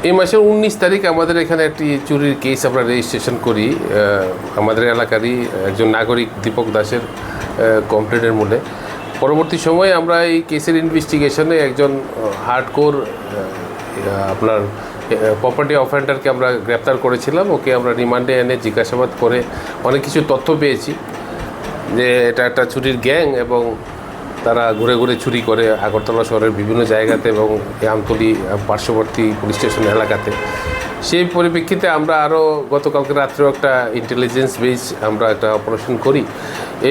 এই মাসের 19 তারিখ আমাদের এখানে একটি চুরির কেস আমরা রেজিস্ট্রেশন করি আমাদের এলাকারই একজন নাগরিক দীপক দাসের কমপ্লেনের মূলে। পরবর্তী সময়ে আমরা এই কেসের ইনভেস্টিগেশনে একজন হার্ডকোর আপনার প্রপার্টি অফেন্ডারকে আমরা গ্রেপ্তার করেছিলাম। ওকে আমরা রিমান্ডে এনে জিজ্ঞাসাবাদ করে অনেক কিছু তথ্য পেয়েছি যে এটা একটা চুরির গ্যাং এবং তারা ঘুরে ঘুরে চুরি করে আগরতলা শহরের বিভিন্ন জায়গাতে এবং আমতলী পার্শ্ববর্তী পুলিশ স্টেশন এলাকাতে। সেই পরিপ্রেক্ষিতে আমরা আরও গতকালকে রাত্রেও একটা ইন্টেলিজেন্স বেস আমরা একটা অপারেশন করি।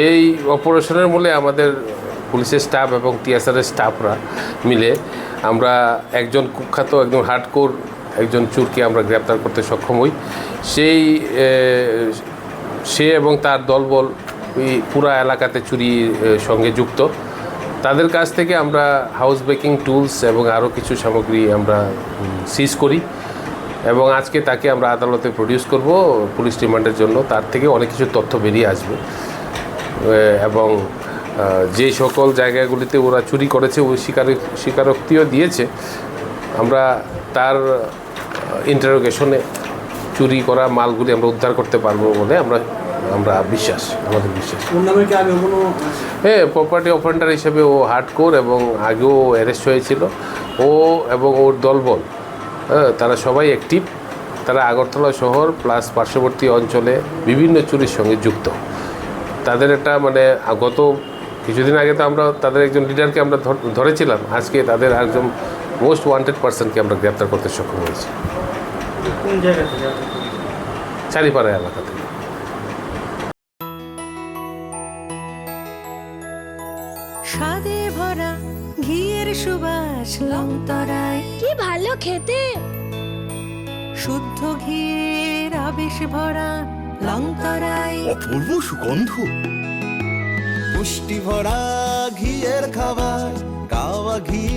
এই অপারেশনের মূলে আমাদের পুলিশের স্টাফ এবং টিএসআরের স্টাফরা মিলে আমরা একজন কুখ্যাত একজন হার্ডকোর একজন চোরকে আমরা গ্রেপ্তার করতে সক্ষম হই। সে এবং তার দলবল পুরা এলাকাতে চুরির সঙ্গে যুক্ত। তাদের কাছ থেকে আমরা হাউস ব্রেকিং টুলস এবং আরও কিছু সামগ্রী আমরা সিজ করি এবং আজকে তাকে আমরা আদালতে প্রডিউস করব পুলিশ রিমান্ডের জন্য। তার থেকে অনেক কিছু তথ্য বেরিয়ে আসবে এবং যে সকল জায়গাগুলিতে ওরা চুরি করেছে ওই স্বীকারোক্তিও দিয়েছে। আমরা তার ইন্টারোগেশনে চুরি করা মালগুলি আমরা উদ্ধার করতে পারবো বলে আমাদের বিশ্বাস। হ্যাঁ, প্রপার্টি অফেন্ডার হিসেবে ও হার্ডকোর এবং আগেও অ্যারেস্ট হয়েছিল। ও এবং ওর দলবল তারা সবাই অ্যাক্টিভ। তারা আগরতলা শহর প্লাস পার্শ্ববর্তী অঞ্চলে বিভিন্ন চুরির সঙ্গে যুক্ত। তাদের একটা গত কিছুদিন আগে তো আমরা তাদের একজন লিডারকে আমরা ধরেছিলাম। আজকে তাদের একজন মোস্ট ওয়ান্টেড পার্সনকে আমরা গ্রেপ্তার করতে সক্ষম হয়েছি। কোন জায়গা থেকে? চারিপাড়া এলাকা থেকে। স্বাদে ভরা ঘিয়ের সুবাস লংতরায়, কি ভালো খেতে। শুদ্ধ ঘিয়ের আবেশ ভরা লংতরায়, অপূর্ব সুগন্ধ, পুষ্টি ভরা ঘিয়ের খাবার, কাওয়া ঘি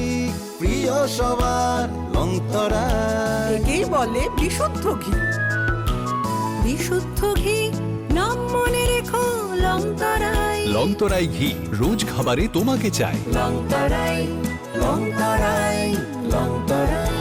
প্রিয় সবার লংতরায়। একেই বলে বিশুদ্ধ ঘি। বিশুদ্ধ ঘি নাম মনে রেখো লংতরায়। লংতরাই ঘি রোজ খাবারে তোমাকে চাই। লংতরায়, লংতরায়, লংতরায়।